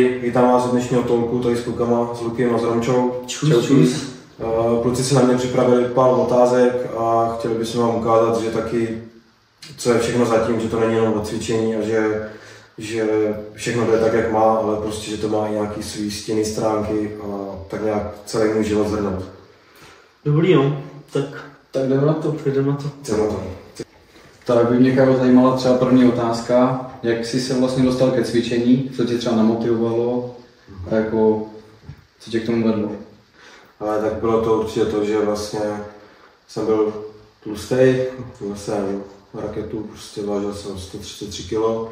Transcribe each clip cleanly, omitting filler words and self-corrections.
vítám vás od dnešního tolku, tady s klukama, s Lukem a s Romčou. Čus. Kluci si na mě připravili pár otázek a chtěli bychom vám ukázat, že taky, co je všechno zatím, že to není jenom o cvičení a že všechno jde tak, jak má, ale prostě, že to má i nějaký svý stěnný stránky a tak nějak celý můj život zhrnout. Dobrý, no. Tak jdeme na to. Tak by mě, Karol, zajímala třeba první otázka, jak jsi se vlastně dostal ke cvičení, co tě třeba namotivovalo a jako, co tě k tomu vedlo? Ale tak bylo to určitě to, že vlastně jsem byl tlustý, měl jsem raketu, prostě vážil jsem 133 kg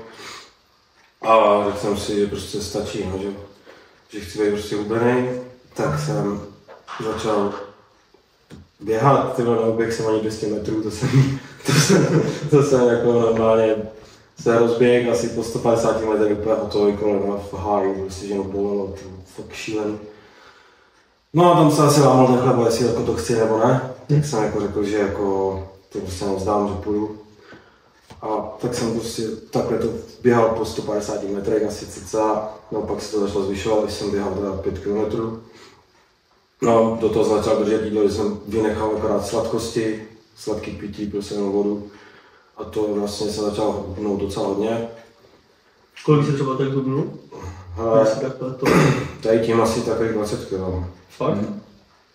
a řekl jsem si, že prostě stačí, no, že chci být prostě hubený, tak jsem začal běhat, neuběh jsem ani 200 metrů, to jsem jako normálně se rozběh asi po 150 metrech úplně hotový kolem v háji, prostě, že mě bolelo, to fakt šílený. No a tam se asi lámal ten chleba, jestli jako to chci nebo ne, tak jsem jako řekl, že jako to prostě nevzdám, že půjdu. A tak jsem prostě takhle to běhal po 150 metrech asi cca, no pak se to začalo zvyšovat, když jsem běhal teda 5 km. No, do toho začal držet jídlo, že jsem vynechal akorát sladkosti, sladký pití, pil jsem vodu a to vlastně se začalo hubnout docela hodně. Kolik jsi třeba tak hubnul? Tady tím asi takových 20 kg. Fakt?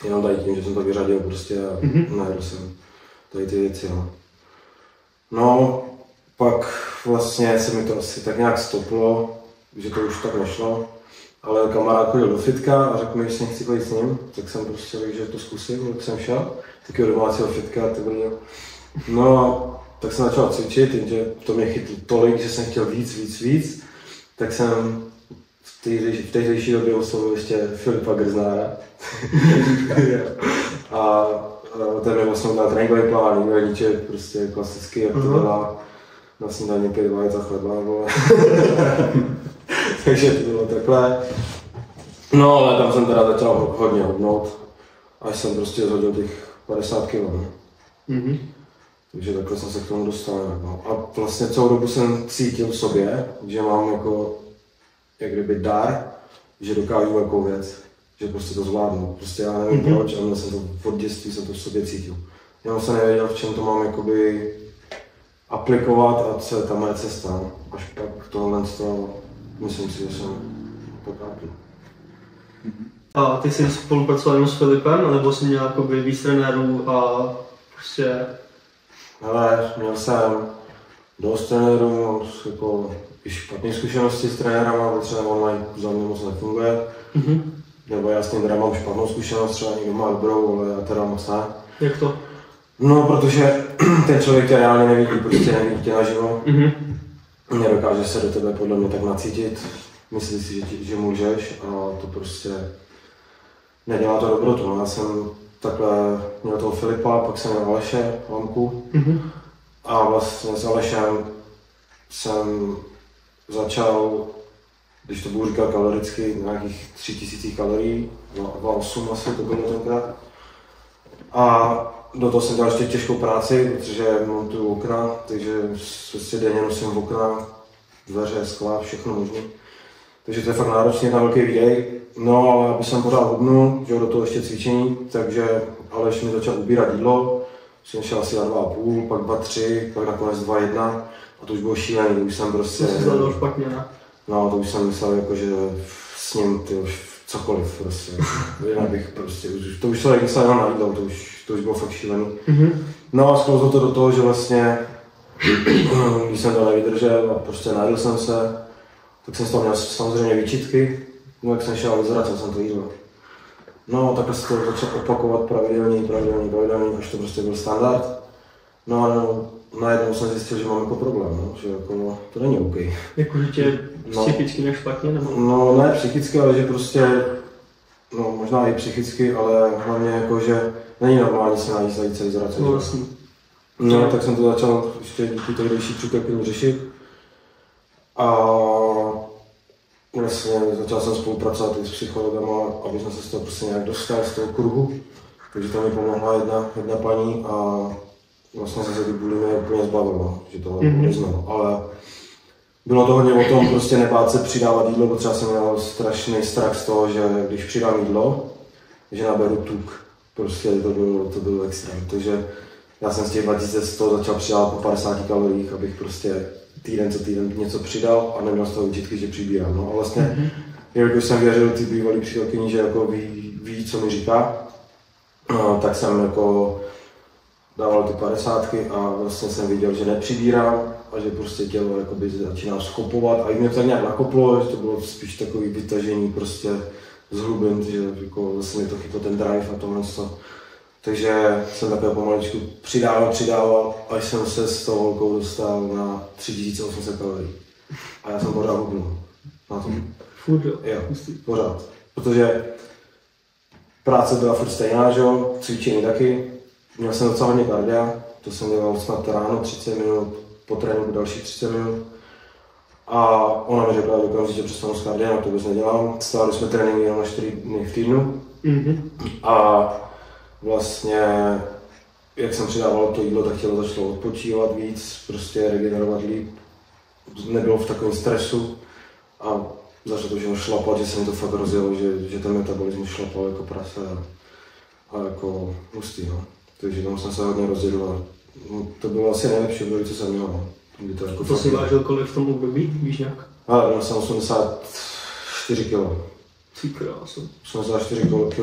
Jenom tady tím, že jsem to vyřadil prostě a najedl jsem tady ty věci. No, pak vlastně se mi to asi tak nějak stoplo, že to už tak nešlo. Ale kamarád chodil do fitka a řekl mi, že si nechci chodit s ním, tak jsem prostě řekl, že to zkusím, tak jsem šel. Takového domácího fitka, ty brdo. No, tak jsem začal cvičit, jenže to mě chytlo tolik, že jsem chtěl víc, tak jsem v tehdejší době oslovil ještě Filipa Grznára. a ten mi vlastně udělal tréninkový plán, jídelníček, prostě klasicky, jak to dělá. Na snídaně 5 vajec a chleba, takže to bylo takhle. No ale tam jsem teda začal hodně hubnout, až jsem prostě zhodil těch 50 kg. Takže takhle jsem se k tomu dostal. No. A vlastně celou dobu jsem cítil v sobě, že mám jako, jak kdyby dar, že dokážu velkou věc, že prostě to zvládnu. Prostě já nevím proč, ale jsem to od dětství jsem to v sobě cítil. Já jsem nevěděl, v čem to mám jakoby aplikovat a co je ta moje cesta. Až pak tohle myslím si, že jsem pokápil. A ty jsi spolupracoval jenom s Filipem, nebo jsi měl jakoby víc trenérů a prostě... Hele, měl jsem dost trenérů, jako i špatné zkušenosti s trenérama, protože třeba online za mě moc nefunguje. Nebo já s tím teda mám špatnou zkušenost, třeba někdo má dobrou, ale já teda moc ne. Jak to? No, protože ten člověk tě reálně nevidí, prostě nevidí tě naživo. Nedokáže se do tebe podle mě tak nacítit, myslí si, že můžeš a to prostě nedělá to dobrotu. No, já jsem takhle měl toho Filipa, pak jsem měl Aleše Lamku a vlastně s Alešem jsem začal, když to budu říkat kaloricky, nějakých 3000 kalorií, 2,8 asi to bylo tenkrát. A do toho jsem dělal ještě těžkou práci, protože montuju okna, takže prostě denně nosím okna, dveře, skla, všechno možné. Takže to je fakt náročný, tam velký výdej. No ale aby jsem pořád hubnul, že do toho ještě cvičení, takže Aleš mi začal ubírat jídlo. Jsem šel asi na 2,5, pak 2,3, pak nakonec 2,1 a to už bylo šílený, to už jsem prostě... To jsi zvládl špatně, ne? No to už jsem myslel jako, že s ním cokoliv prostě, jinak bych prostě, to už člověk myslel jenom na jídlo, to už bylo fakt šílený. No a sklouzlo to do toho, že vlastně, když jsem to nevydržel a prostě najedl jsem se, tak jsem z toho měl samozřejmě výčitky, no jak jsem šel a vyzvracel jsem to jídlo. No takhle se to začal opakovat pravidelně, až to prostě byl standard. No a najednou jsem zjistil, že mám jako problém, no, že jako, to není OK. Jako, že tě psychicky nějak špatně, nebo? No ne psychicky, ale že prostě, no možná i psychicky, ale hlavně jako, že není normální se najíst a jít se vyzracet. No vlastně. No tak jsem to začal ještě díky tehdejší překvapení řešit. A vlastně začal jsem spolupracovat i s psychologama, aby jsem se z toho prostě nějak dostal, z toho kruhu. Takže tam mi pomohla jedna paní a vlastně se ty bulimie úplně zbavila, že to neznalo. Ale bylo to hodně o tom prostě nebát se přidávat jídlo, protože já jsem měl strašný strach z toho, že když přidám jídlo, že naberu tuk. Prostě to bylo extrém. Takže já jsem z těch 2100 začal přidávat po 50 kaloriích, abych prostě týden co týden něco přidal a neměl z toho výčitky, že přibírám. No a vlastně, jelikož jsem věřil ty bývalý přítelkyni, že jako ví, co mi říká, tak jsem jako dával ty 50 a vlastně jsem viděl, že nepřibírám a že prostě tělo jakoby začíná skopovat a i mě to nějak nakoplo, že to bylo spíš takový vytažení prostě z hlubin, že jako zase mi to chytlo ten drive a tohle. Takže jsem takové pomaličku přidával, až jsem se s tou holkou dostal na 3800 kalorií. A já jsem pořád hubnul na tom. Furt jo? Jo, pořád. Protože práce byla furt stejná, že jo, cvičení taky. Měl jsem docela hodně kardia, to jsem dělal snad ráno 30 minut, po tréninku dalších 30 minut. A ona mi řekla, že že přestanu s kardiem, to vůbec nedělám. Stávali jsme tréninky jenom na 4 dny v týdnu. A vlastně, jak jsem přidával to jídlo, tak tělo začalo odpočívat víc, prostě regenerovat líp. Nebylo v takovém stresu a začalo to všechno šlapat, že se mi to fakt rozjelo, že ten metabolismus šlapal jako prase a jako hustý, no. Takže tam jsem se hodně rozjedl. To bylo asi nejlepší období, co jsem měl. No. To si vážil kolik v tom období, víš nějak? Ale měl jsem 84 kg. Ty krásu. 84 kg,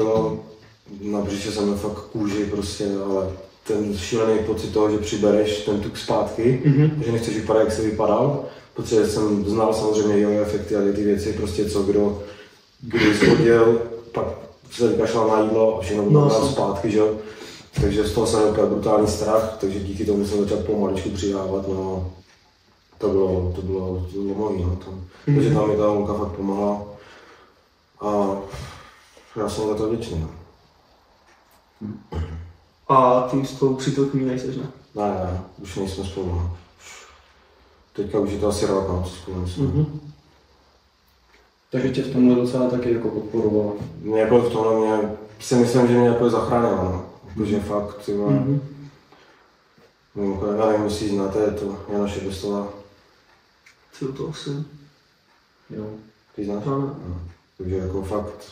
na břiše jsem měl fakt kůži prostě, ale ten šílený pocit toho, že přibereš ten tuk zpátky, že nechceš vypadat, jak jsi vypadal, protože jsem znal samozřejmě jojo efekty a ty věci, prostě co kdo zhodil, pak se vykašlal na jídlo a všechno bylo zpátky, že jo. Takže z toho jsem měl brutální strach, takže díky tomu jsem začal pomaličku přidávat, no. To bylo mojí, no. Takže tam mi ta holka fakt pomohla a já jsem za to vděčný, no. A ty s tou přítelkyní nejseš, ne? Ne, už nejsme spolu, no. Teďka už je to asi rok, no, co spolu nejsme. Takže tě v tomhle docela taky jako podporovala? Jako v tomhle mě, si myslím, že mě jako zachránila, no. Jakože fakt, ty vole. Já nevím, jestli znáte, je to Jana Šebestová. Ty to asi. Jo. Ty znáš? No. Takže jako fakt,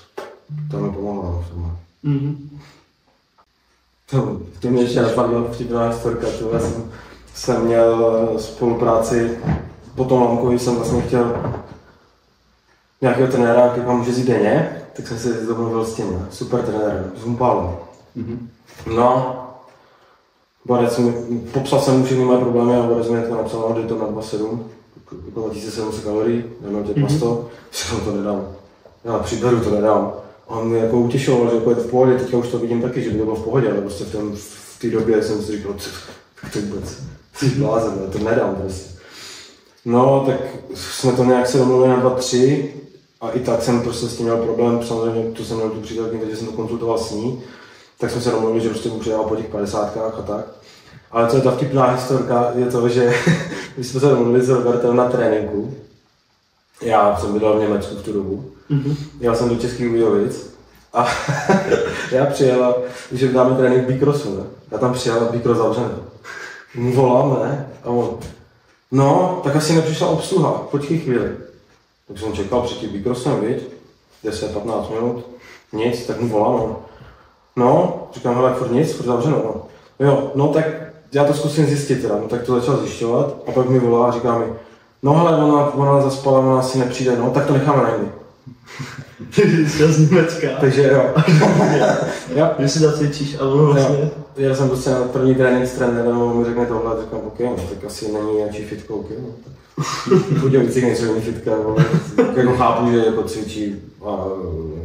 tam mi pomohla, no, v tomhle. To mě ještě napadlo vtipná historka, já jsem měl spolupráci, po tom Lamkovi jsem vlastně chtěl nějakého trenéra, který vám může jít denně, tak jsem se domluvil s tím, super trenérem, s Humpálem. No, Borec popsal jsem mu všechny moje problémy a Borec mi to napsal, že to na 2,7, 2700 kalorií, neměl tě pasto, říkám, to nedám, já přiberu, to nedám. A on mě jako utěšoval, že jako je to v pohodě, teďka už to vidím taky, že by to bylo v pohodě, ale prostě v té době jsem si říkal, tak to vůbec, jsi blázen, to nedám prostě. No, tak jsme to nějak se domluvili na 2-3 a i tak jsem prostě s tím měl problém, samozřejmě to jsem měl tu přítelkyni, takže jsem to konzultoval s ní. Tak jsme se domluvili, že prostě mu přidával po těch 50 a tak. Ale co je ta vtipná historka, je to, že my jsme se domluvili s Robertem na tréninku. Já jsem bydlel v Německu v tu dobu. Jel jsem do Českých Budějovic a já přijel, že dáme trénink v Bicrossu, ne? Já tam přijel a Bicross zavřený. Mu volám, ne? A on, no, tak asi nepřišla obsluha, počkej chvíli. Tak jsem čekal před tím Bicrossem, viď? 10-15 minut, nic, tak mu volám. No, říkám, hele, furt nic, furt zavřeno, no. Jo, no tak já to zkusím zjistit teda, no tak to začal zjišťovat a pak mi volá a říká mi, no hele, ona zaspala, ona asi nepřijde, no tak to necháme na jindy. Jsi z Německa. Takže jo. Že si zacvičíš a ono vlastně. Já jsem prostě na první trénink s trenérem a mi řekne tohle, říkám, ok, no tak asi není nějaký fitko, ok, no tak. Budějovicích nejsou jiný fitka, tak jako chápu, že jako cvičí a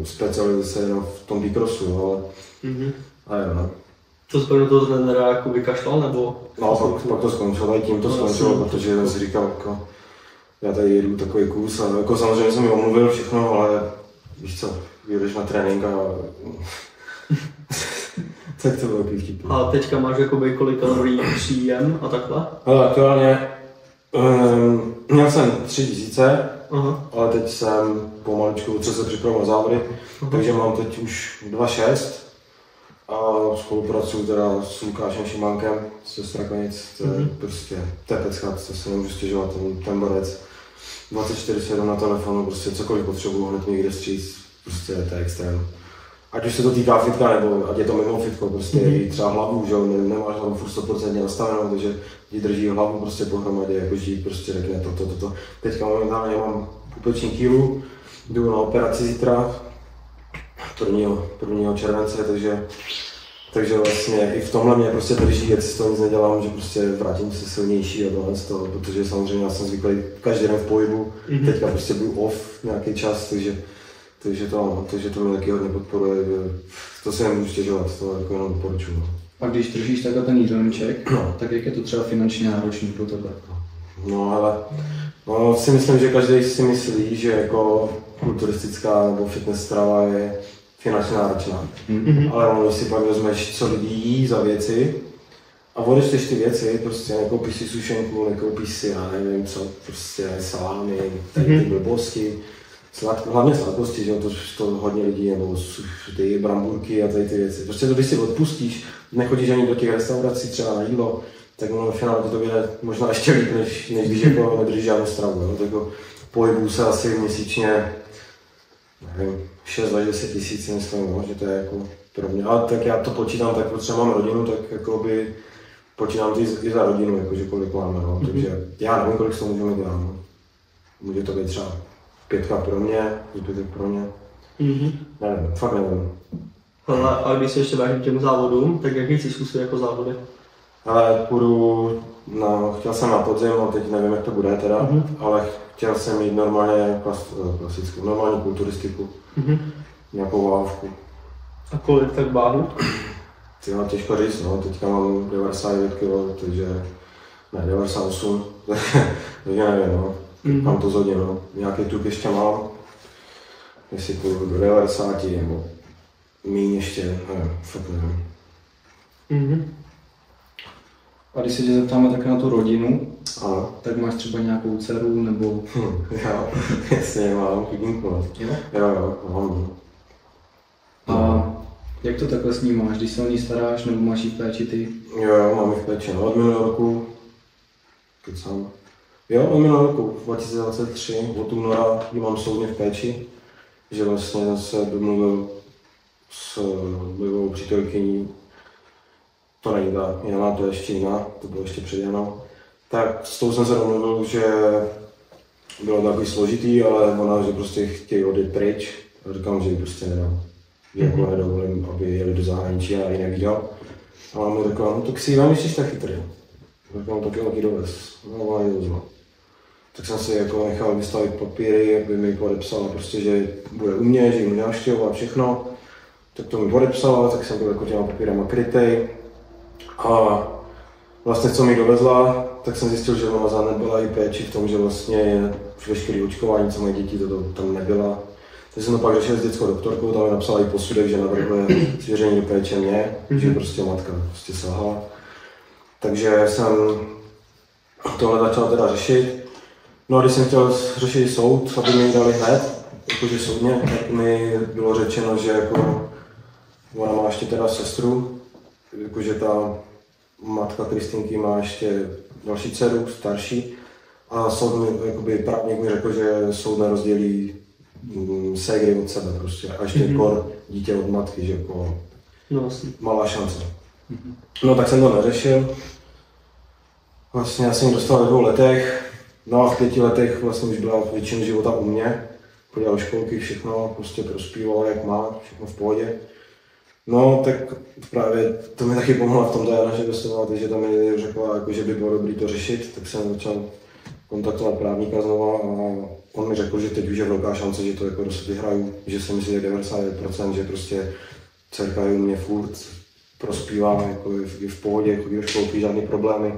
specializuje se jenom v tom Bicrossu, ale a jo, no. To jsi toho trenéra jako vykašlal, nebo? No, pak to skončilo, i tím to skončilo, protože jsem si říkal, jako, já tady jedu takový kus a jako samozřejmě jsem mi omluvil všechno, ale víš co, jedeš na trénink a tak to bylo takový vtipný. A teďka máš jakoby kolik kalorií příjem a takhle? Ale aktuálně měl jsem 3000, ale teď jsem pomaličku, co se připravil na závody, takže mám teď už 2,6 a spolupracuju teda s Lukášem Šimánkem ze Strakonic, to je prostě tepec chlap, to se nemůžu stěžovat, ten borec. 24/7 na telefonu, prostě cokoliv potřebuju, hned mi jde vstříc, prostě to je extrém. Ať už se to týká fitka, nebo ať je to mimo fitko, prostě i třeba hlavu, že jo, nemáš hlavu furt 100% nastavenou, takže ti drží hlavu prostě pohromadě, jako žít prostě řekne to. Teďka momentálně mám pupeční kýlu, jdu na operaci zítra, 1. července, takže vlastně i v tomhle mě prostě drží, jak si z toho nic nedělám, že prostě vrátím se silnější a tohle z toho, protože samozřejmě já jsem zvyklý každý den v pohybu, teďka prostě budu off nějaký čas, takže to mě taky hodně podporuje, to si nemůžu stěžovat, to jako jenom doporučuji. A když držíš takhle ten jídelníček, tak jak je to třeba finančně náročný pro tebe? No ale si myslím, že každý si myslí, že jako kulturistická nebo fitness strava je finančně náročná. Ale když si pak vezmeš, co lidi jí za věci a odečteš ty věci, prostě nekoupíš si sušenku, nekoupíš si, já nevím co, prostě salámy, tady ty blbosti, hlavně sladkosti, že to hodně lidí, nebo ty bramburky a tady ty věci. Prostě to, když si odpustíš, nechodíš ani do těch restaurací třeba na jídlo, tak ve finále to vyjde možná ještě líp, než když jako nedržíš žádnou stravu. Jo? Tak pohybuju se asi měsíčně, nevím, 6 až 10 tisíc, myslím, no, že to je jako pro mě. Ale tak já to počítám, tak protože mám rodinu, tak jakoby počítám to i za rodinu, jakože kolik máme, no. Takže já nevím, kolik z toho můžeme dělat. No. Může to být třeba 5 pro mě, zbytek pro mě. Nevím, fakt nevím. Ale a když se ještě vrátím k těm závodům, tak jaký jsi zkusil jako závody? Ale chtěl jsem na podzim, ale teď nevím, jak to bude teda, ale chtěl jsem jít normálně klasickou, normální kulturistiku, nějakou váhovku. A kolik tak váhu? Tyhle těžko říct, no, teďka mám 99 kg, takže ne, 98, takže nevím, no, kam to zhodně, no. Nějaký tuk ještě mám, jestli půjdu do 90 nebo míň ještě, nevím, fakt nevím. A když se tě zeptáme také na tu rodinu, Ano. tak máš třeba nějakou dceru nebo... Jo, jasně, mám chudinku. Jo, mám. A jak to takhle s ní máš, když se o ní staráš nebo máš jí v péči ty? Jo, mám ji v péči, no, od minulého roku, od minulého roku 2023, od února ji mám soudně v péči, že vlastně se domluvil s mojou přítelkyní, to není ta Jana, to je ještě jiná, to bylo ještě před Janou. Tak s tou jsem se domluvil, že bylo takový složitý, ale ona, že prostě chtějí odjet pryč. A říkám, že ji prostě nedám. Že jako nedovolím, aby jeli do zahraničí a ji neviděl. A ona mi řekla, no tak si ji vem, když jsi tak chytrý. Říkám, tak jo, dovez. No, ona ji dovzla. Tak jsem si jako nechal vystavit papíry, aby mi podepsala prostě, že bude u mě, že ji mě navštěvovat všechno. Tak to mi podepsala, tak jsem byl jako těma papírama krytej. A vlastně co mi dovezla, tak jsem zjistil, že ona zanedbala i péči v tom, že vlastně veškeré očkování, co mají děti, to tam nebyla. Takže jsem to pak řešil s dětskou doktorkou, tam mi napsala i posudek, že navrhuje svěření do péče mě, že prostě matka prostě selhala. Takže jsem tohle začal teda řešit. No a když jsem chtěl řešit soud, aby mi dali hned, jakože soudně, tak mi bylo řečeno, že jako ona má ještě teda sestru, jakože ta matka Kristýnky má ještě další dceru, starší, a soud mi, jakoby právník mi řekl, že soud nerozdělí ségry od sebe prostě, a ještě kor dítě od matky, že jako malá šance. No tak jsem to neřešil. Vlastně já jsem ji dostal ve 2 letech, no a v 5 letech vlastně už byla většinu života u mě. Chodila do školky, všechno, prostě prospívala jak má, všechno v pohodě. No, tak právě to mi taky pomohlo v tom Jana, že dostala, že tam mi řekla, jako, že by bylo dobré to řešit, tak jsem začal kontaktovat právníka znova a on mi řekl, že teď už je velká šance, že to jako dost vyhraju, že si myslím, že 99%, že prostě dcerka u mě furt prospívá, jako je v pohodě, chodí do školky, žádný problémy.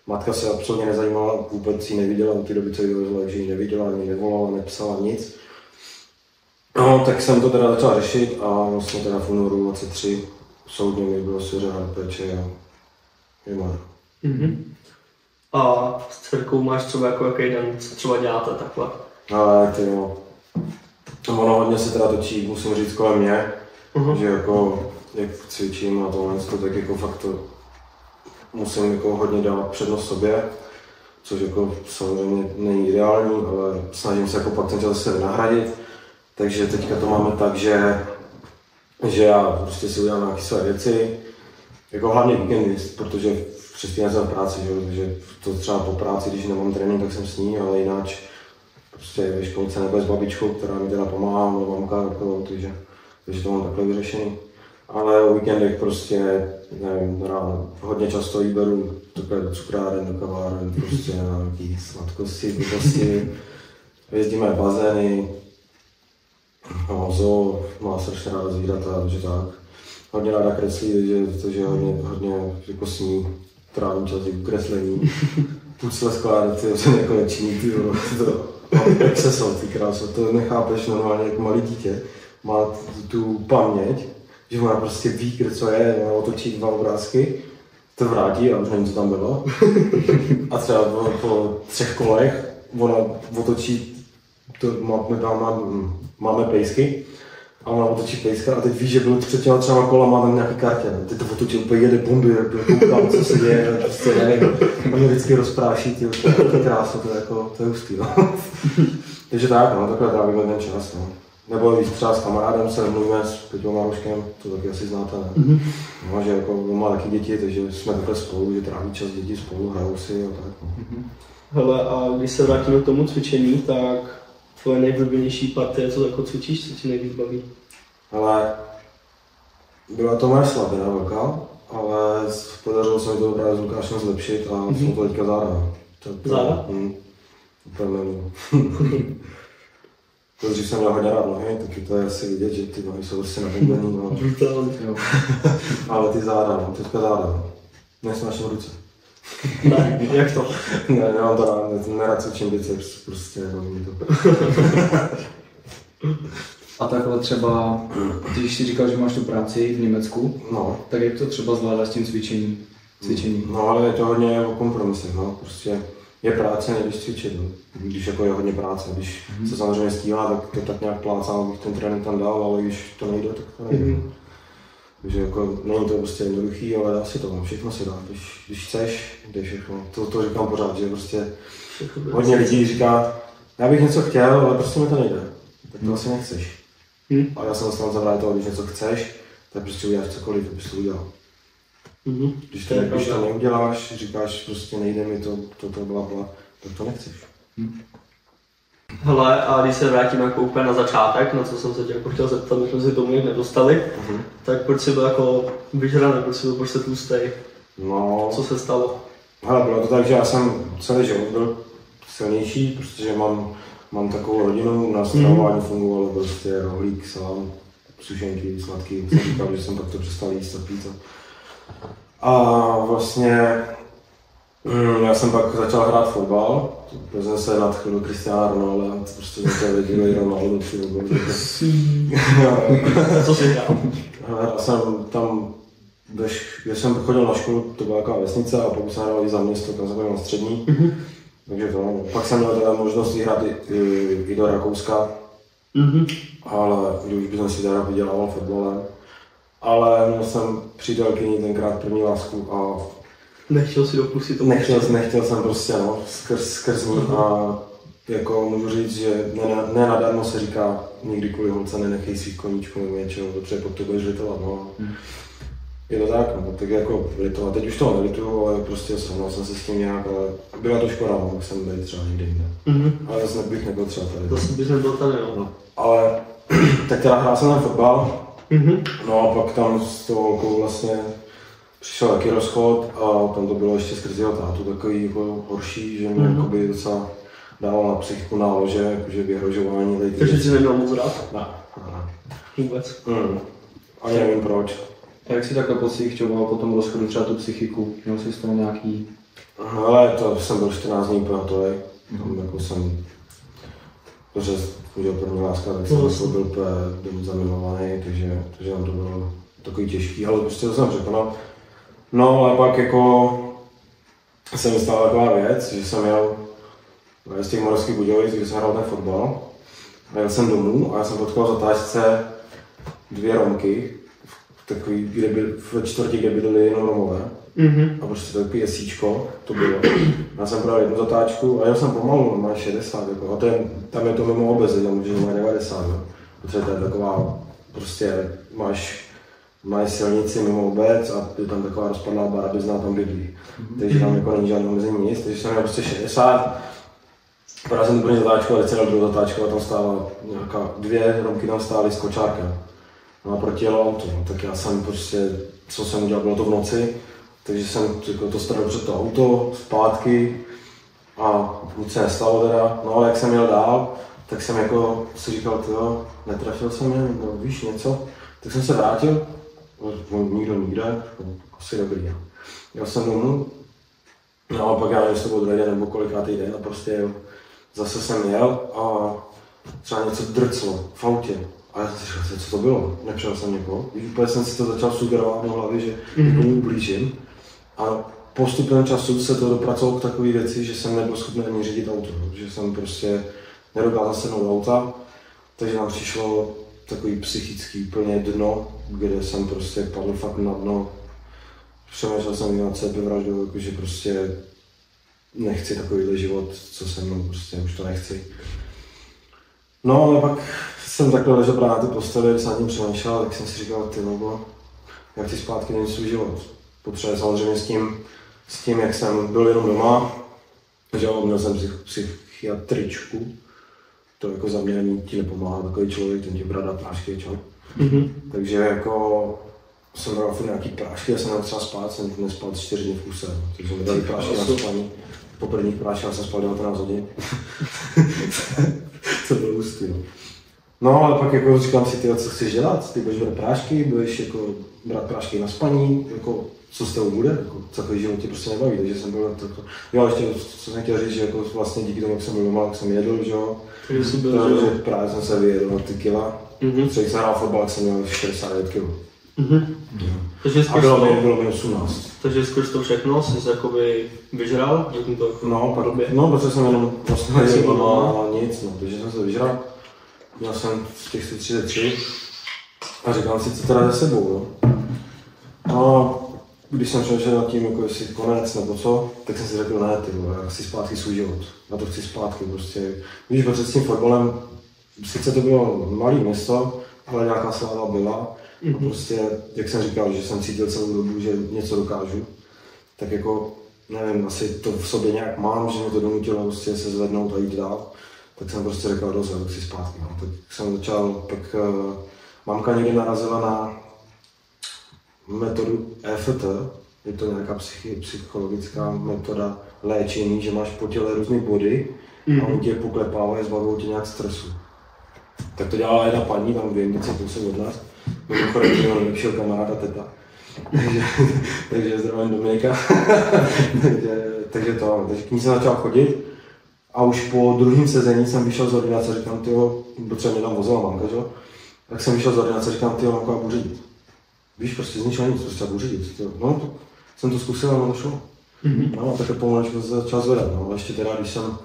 Matka se absolutně nezajímala, vůbec ji neviděla, od té doby, co ji dovezla, že ji neviděla, ani nevolala, nepsala nic. No, tak jsem to teda začal řešit a vlastně teda v únoru 23 soudně mi bylo svěřena péče a je moje. A s dcerkou máš třeba jako jaký den, co třeba děláte takhle? Ale ty jo, ono hodně se teda točí, musím říct, kolem mě, že jako jak cvičím a tohle, tak jako fakt to musím jako hodně dávat přednost sobě, což jako samozřejmě není ideální, ale snažím se jako pak ten čas zase vynahradit. Takže teďka to máme tak, že já prostě si udělám nějaké své věci, jako hlavně víkendy, protože přes týden jsem v práci, že? Takže to třeba po práci, když nemám trénink, tak jsem s ní, ale jinak prostě ve školce nebo s babičkou, která mi teda pomáhá, nebo mamka, takže to mám takhle vyřešený. Ale o víkendech prostě, nevím, ráno hodně často jí beru takhle do cukráren, do kaváren, prostě na nějaký sladkosti, blbosti. Jezdíme bazény, mám zoo, má strašně ráda zvířata, takže tak. Hodně ráda kreslí, takže hodně jako sní, trávím čas i kreslení. Pucle skládat, ty se nekoneční, ty jak se jsou, ty krásy, to nechápeš normálně jako malý dítě. Má tu paměť, že ona prostě ví, kde co je, ona otočí 2 obrázky, to vrátí a už nevím, co tam bylo. A třeba po 3 kolech ona otočí, máme pejsky, a ona otočí pejska a teď ví, že bylo před těma 3 kolama tam nějaký kartě. Teď to otočí úplně jede bomby, koukám, co se děje, prostě nevím. A mě vždycky rozpráší, to je krása, to je hustý, no. Takže tak, no, takhle trávíme ten čas, no. Nebo když třeba s kamarádem se mluvíme s Peťou Maruškem, to taky asi znáte, ne? No, že jako má taky děti, takže jsme takhle spolu, že tráví čas děti spolu, hrajou si a tak. No. Hele, a když se vrátíme k tomu cvičení, tak tvoje nejblíbenější partie, co jako cvičíš, co ti nejvíc baví? Ale byla to moje slabina velká, ale podařilo se mi to právě s Lukášem zlepšit a jsou to teďka záda. Záda? Úplně nevím. To dřív jsem měl hodně rád nohy, taky to je asi vidět, že ty nohy jsou prostě nabombený. No. Ale ty záda, no, teďka záda. Nesnáším ruce. Ne, jak to? Ne, nemám to rád, nerad cvičím biceps, prostě nebaví mi to. A takhle třeba, když jsi říkal, že máš tu práci v Německu, no. Tak jak to třeba zvládáš s tím cvičením? No ale je to hodně o kompromisech, no. Prostě je práce, než cvičit, no. Když jako je hodně práce, když se samozřejmě stíhá, tak to tak nějak plácám, abych ten trénink tam dal, ale když to nejde, tak to nejde. Takže jako není to prostě jednoduchý, ale dá si to, no. Všechno se dá, když chceš, jde všechno. To říkám pořád, že prostě hodně lidí říká, já bych něco chtěl, ale prostě mi to nejde. Tak to asi nechceš. A já jsem tam zavrát toho, když něco chceš, tak prostě uděláš cokoliv, to bys to udělal. Když to neuděláš, říkáš prostě nejde mi to blabla, tak to nechceš. Hele, a když se vrátím jako úplně na začátek, na co jsem se tě jako chtěl zeptat, my jsme si tomu nedostali, tak proč jsi byl jako vyžraný, proč jsi byl prostě tlustej? No. Co se stalo? Hele, bylo to tak, že já jsem celý život byl silnější, protože mám takovou rodinu, na stravování fungovalo prostě rohlík, salám, sušenky, sladky, jsem říkal, že jsem pak to přestal jíst a pít. A vlastně já jsem pak začal hrát fotbal, protože jsem se nadchl do Cristiana Ronalda, prostě začal věděli Ronaldo, Co jsi hrál? Já jsem tam, když jsem chodil na školu, to byla taková vesnice a pokud jsem hrál i za město, tam jsem byl na střední. Takže to, pak jsem měl teda možnost hrát i do Rakouska, ale už bych si teda vydělával fotbalem. Ale měl jsem přítelkyni tenkrát první lásku a nechtěl si dopustit to. Nechtěl jsem prostě, no, skrz ní a jako můžu říct, že ne nadarmo se říká, nikdy kvůli holce nenechej svých koníčků nebo něčeho, protože pod to budeš litovat, no. Je to tak, no, tak jako litovat, teď už toho nelituju, ale prostě srovnal jsem se s tím nějak, ale byla to škoda, mohl jsem být třeba někde jinde. Ale zase bych nebyl třeba tady. Zase bych nebyl tady, jo. No. Ale tak teda hrál jsem na fotbal, no a pak tam s tou holkou vlastně přišel taky rozchod a tam to bylo ještě skrz jeho tátu takový jako horší, že mě jakoby docela dával na psychiku nálože, jakože vyhrožování. Takže jsi neměl moc rád? Ne. Vůbec? Ani nevím proč. A jak jsi takhle pocítil po tom rozchodu třeba tu psychiku? Měl jsi z toho nějaký... Ale to jsem byl 14 dní úplně hotový. Jako jsem, protože udělal první láska, tak jsem byl úplně zamilovaný, takže tam to bylo takový těžký, ale prostě to jsem řekl. No ale pak jako se mi stala taková věc, že jsem jel z těch Moravských Budějovic, kde jsem hrál ten fotbal. A jel jsem domů a já jsem potkal v zatáčce 2 Romky, takový, ve čtvrti, kde bydleli jenom Romové. a prostě takový SIčko to bylo. Já jsem bral jednu zatáčku a jel jsem pomalu, no, máš 60, jako, a tam je to mimo obezy, tam můžeš mít 90, jo. Protože to je taková, prostě máš silnici mimo obec a je tam taková rozpadlá barabizna, tam bydlí. Takže tam jako není žádný omezení nic, takže jsem měl prostě 60. Právě jsem tu první zatáčku, ale celá druhou zatáčku a tam stála nějaká 2 Romky tam stály s kočárkem. No a proti jelo auto, no, tak já jsem prostě, co jsem udělal, bylo to v noci, takže jsem to stavil před to auto, zpátky a nic se nestalo teda, no ale jak jsem jel dál, tak jsem jako si říkal, tyjo, netrafil jsem je, nebo víš něco, tak jsem se vrátil, nikdo nikde, asi dobrý. Jel jsem domů, no a pak já nevím, jestli to byl druhý den nebo kolikátý den a prostě zase jsem jel a třeba něco drclo v autě. A já jsem si říkal, co to bylo, nepřijel jsem někoho. Úplně jsem si to začal sugerovat do hlavy, že někomu ublížím. A postupem času se to dopracovalo k takové věci, že jsem nebyl schopný ani řídit auto. Že jsem prostě nedokázal sednout do auta, takže nám přišlo takový psychický plně dno, kde jsem prostě padl fakt na dno. Přemýšlel jsem na sebevraždu, jakože prostě nechci takovýhle život, co jsem mnou, prostě už to nechci. No ale pak jsem takhle ležel právě na té posteli, když jsem nad tím přemýšlel, tak jsem si říkal, ty nebo, jak chci zpátky měnit svůj život. Potřebuje samozřejmě s tím, jak jsem byl jenom doma, že měl jsem psychiatričku, to jako za mě ti nepomáhá takový člověk, ten ti brada prášky, čo? Takže jako jsem bral furt nějaký prášky, já jsem měl třeba spát, jsem nespal 4 dny v kuse, takže mi dali prášky na spaní. Po prvních práškách jsem spal 19 hodin. To bylo hustý, no. No ale pak jako říkám si, ty, co chceš dělat, ty budeš brát prášky, budeš jako brát prášky na spaní, jako co z toho bude, jako takový život tě prostě nebaví, takže jsem byl to. Jo, ještě co jsem chtěl říct, že jako vlastně díky tomu, jak jsem byl doma, jak jsem jedl, že jo, že právě jsem se vyjedl na ty kila, třeba jsem hrál fotbal, jak jsem měl 69 kg. A bylo mi 18. Takže skrz to všechno jsi jakoby vyžral? No, protože jsem jenom vlastně jedl a nic, no, takže jsem se vyžral. Měl jsem z těch 133 a říkal si, co teda ze sebou, no. A když jsem přemýšlel nad tím, jako jestli konec nebo co, tak jsem si řekl, ne, ty vole, já chci zpátky svůj život. Já to chci zpátky, prostě. Víš, protože s tím fotbalem, sice to bylo malé město, ale nějaká sláva byla. A prostě, jak jsem říkal, že jsem cítil celou dobu, že něco dokážu, tak jako, nevím, asi to v sobě nějak mám, že mě to donutilo prostě se zvednout a jít dál. Tak jsem prostě řekl, dobře, jdu si zpátky. No. Tak jsem začal, pak mamka někdy narazila na metodu EFT, je to nějaká psychologická metoda léčení, že máš po těle různé body a oni tě poklepávají, zbavují tě nějak stresu. Tak to dělala jedna paní, tam v Jemnici, kousek od nás. Mimochodem, to byl nejlepšího kamaráda teta. Takže zdravím Dominika. takže k ní jsem začal chodit. A už po druhém sezení jsem vyšel z ordinace, říkám, tyjo, protože mě tam vozila mamka, že? Tak jsem vyšel z ordinace, říkám, tyjo, mamka, já budu řídit. Víš, prostě z ničeho nic, prostě já budu řídit. No, jsem to zkusil a nešlo. No, a také pomalečku začal zvedat, no, ale ještě teda, když jsem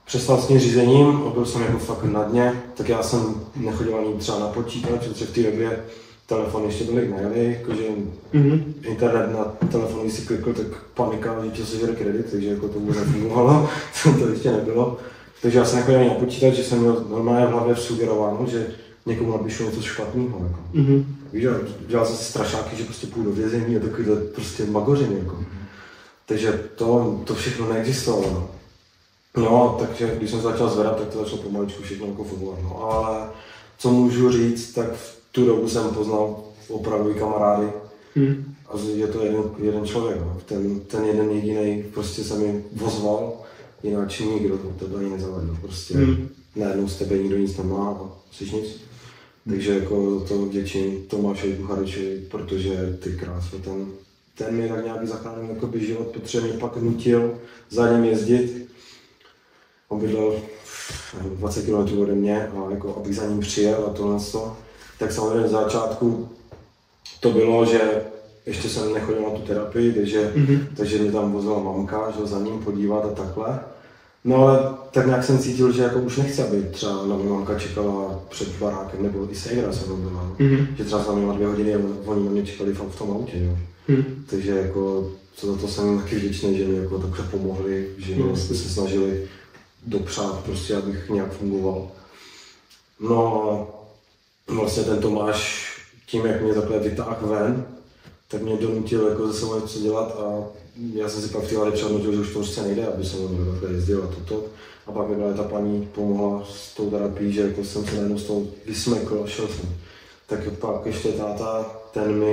přestal s tím řízením a byl jsem jako fakt na dně, tak já jsem nechodil ani třeba na počítač, protože v té době telefon ještě tolik nejeli, jakože internet na telefonu, když si klikl, tak panika, že tě sežere kredit, takže jako to vůbec nefungovalo, to ještě nebylo. Takže já jsem nechodil ani na počítač, že jsem měl normálně v hlavě vsugerováno, že někomu napíšu něco špatného. Jako. Víš, dělal jsem si strašáky, že prostě půjdu do vězení a takovýhle prostě magořiny. Jako. Takže to všechno neexistovalo. No, takže když jsem začal zvedat, tak to začalo pomaličku všechno jako fungovat. No, ale co můžu říct, tak v tu dobu jsem poznal opravdu kamarády. A je to jeden člověk, no. Ten jeden jediný prostě se mi ozval, jinak nikdo to ani nezavadil. Prostě najednou z tebe nikdo nic nemá a jsi nic. Takže jako to vděčím Tomášovi Bucharyčovi, protože ty krásno, ten mi tak nějaký zachránil jakoby život, protože mě pak nutil za ním jezdit. On bydlel 20 km ode mě a jako abych za ním přijel a tohle. Tak samozřejmě v začátku to bylo, že ještě jsem nechodil na tu terapii, takže mě tam vozila mamka, že za ním podívat a takhle. No ale tak nějak jsem cítil, že jako už nechci, aby třeba na mě mamka čekala před barákem, nebo i Sejdra se mnou byla, že třeba jsem měla 2 hodiny a oni na mě čekali v tom autě, jo. Takže jako za to jsem taky vděčný, že mi jako takhle pomohli, že mě se snažili dopřát prostě, abych nějak fungoval. No a vlastně ten Tomáš tím, jak mě takhle vytáhl ven, tak mě donutil jako ze sebou něco dělat a já jsem si pak v té hlavě přehodnotil, že už to prostě nejde, aby jsem takhle jezdil a toto. A pak mi byla ta paní pomohla s tou terapií, že jako jsem se najednou z toho vysmekl a šel jsem. Tak pak ještě táta, ten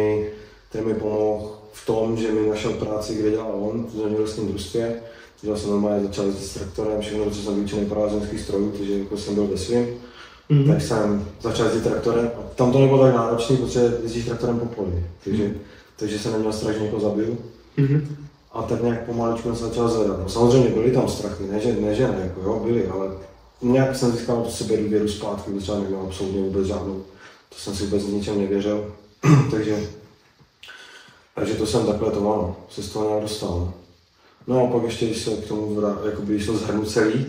mi pomohl v tom, že mi našel práci, kde dělal on, v zemědělském družstvě. Já jsem normálně začal jezdit s traktorem, všechno, protože jsem vyučený parázemských strojů, takže jako jsem byl ve svým. Tak jsem začal jezdit traktorem a tam to nebylo tak náročné, protože jezdíš traktorem po poli, takže jsem neměl strach, že někoho zabil. A tak nějak pomaličku jsem se začal zvedat. No, samozřejmě byly tam strachy, ne, že ne, jako jo, byly, ale nějak jsem získal tu sebedůvěru zpátky, protože jsem neměl absolutně vůbec žádnou. To jsem si vůbec ničem nevěřil, takže to jsem takhle to ano, se z toho nějak dostal. No a pak ještě, když se k tomu když to zhrnu celý,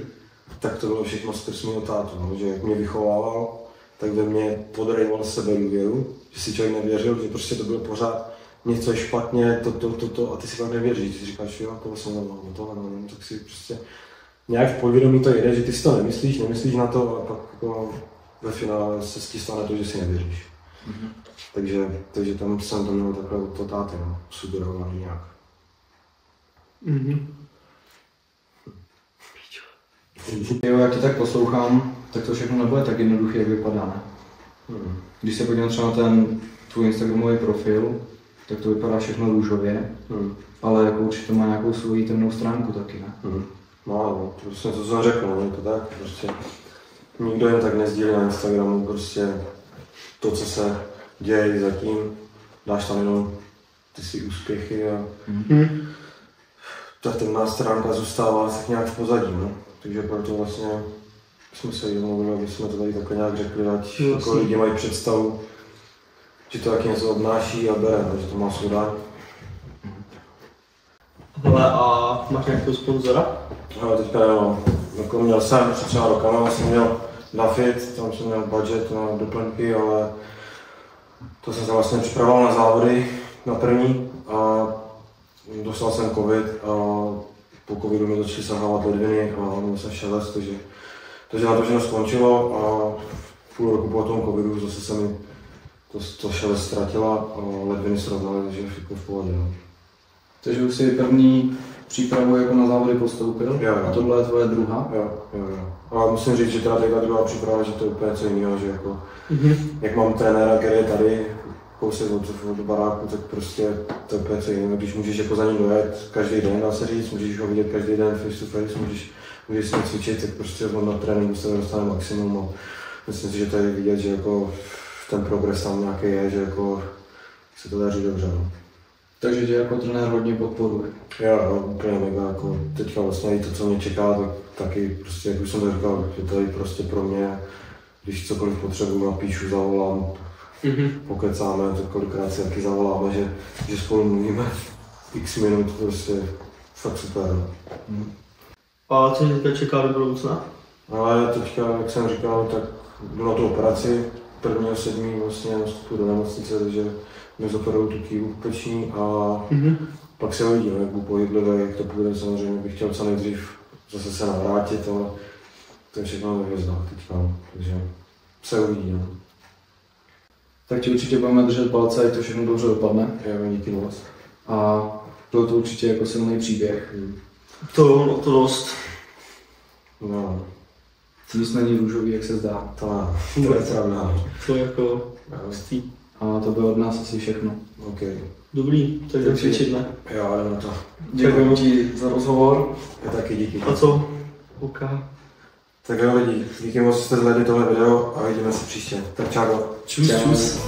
tak to bylo všechno skrz mého tátu, no, že jak mě vychovával, tak ve mně podrejval sebedůvěru, že si člověk nevěřil, že prostě to bylo pořád něco je špatně, to a ty si pak nevěříš, ty říkáš, jo, to jsem nevím, tak si prostě nějak v podvědomí to jede, že ty si to nemyslíš na to a pak jako ve finále se ti stane to, že si nevěříš. Takže tam jsem to měl takhle od toho táty, no, sugerovaný nějak. Jo, jak tě tak poslouchám, tak to všechno nebude tak jednoduché, jak vypadá, ne? Když se podívám třeba na ten tvůj instagramový profil, tak to vypadá všechno růžově, ale jako určitě má nějakou svoji temnou stránku taky, ne? No, prostě to jsem řekl, no, je to tak, prostě nikdo jen tak nezdílí na Instagramu, prostě to, co se děje zatím, dáš tam jenom ty si úspěchy a ta temná stránka zůstává tak nějak v pozadí, no. Takže proto vlastně jsme se domluvili, aby jsme to tady takhle nějak řekli, ať jako lidi mají představu, že to taky něco obnáší a bere, že to má svůj dár. Hele, a máš nějakého sponzora? Ale teďka jo, jako měl jsem před 3 rokama, jsem měl na fit, tam jsem měl budget na doplňky, ale to jsem se vlastně připravoval na závody, na první a dostal jsem covid a po covidu mi začaly sahávat ledviny a měl jsem šelest, takže na to všechno skončilo a půl roku po tom covidu zase se mi to šelest ztratila a ledviny srovnaly, takže všechno v pohodě. No. Takže už si první přípravu jako na závody postoupil jo. A tohle je tvoje druhá? Jo. Ale musím říct, že teda ta druhá příprava, že to je úplně něco jiného, že jako, jak mám trenéra, který je tady, kousek od baráku, tak prostě to je úplně něco jiného, když můžeš jako za ním dojet každý den, dá se říct, můžeš ho vidět každý den face to face, můžeš s ním cvičit, tak prostě na tréninku se dostane maximum a myslím si, že to je vidět, že jako ten progres tam nějaký je, že jako se to daří dobře. No. Takže tě jako trenér hodně podporuje. Jo, úplně mega, jako teďka vlastně i to, co mě čeká, tak taky prostě, jak už jsem to říkal, že to je prostě pro mě, když cokoliv potřebuji, napíšu, zavolám, pokecáme, to kolikrát si taky zavoláme, že spolu mluvíme x minut, prostě fakt super. A co tě teďka čeká do budoucna? Ale teďka, jak jsem říkal, tak jdu na tu operaci, 1.7. vlastně nastupuji do nemocnice, takže mi zoperují tu kývu peční a pak se uvidíme, jak budu pohyblivý, jak to půjde, samozřejmě bych chtěl co nejdřív zase se navrátit, ale to je všechno nevězdá teďka, takže se uvidí. No. Tak ti určitě budeme držet palce, ať to všechno dobře dopadne. Jo, díky moc. A byl to určitě jako silný příběh. To dost. No. Nic není růžový, jak se zdá. To je pravda. To jako hustý. A to bylo od nás asi všechno. Okay. Dobrý, tak jdem cvičit, ne? Jo, jdem na to. Děkuji ti za rozhovor. Já taky díky. A co? OK. Tak jo lidi, díky moc, že jste zhlédli tohle video a vidíme se příště. Tak čau. Čus.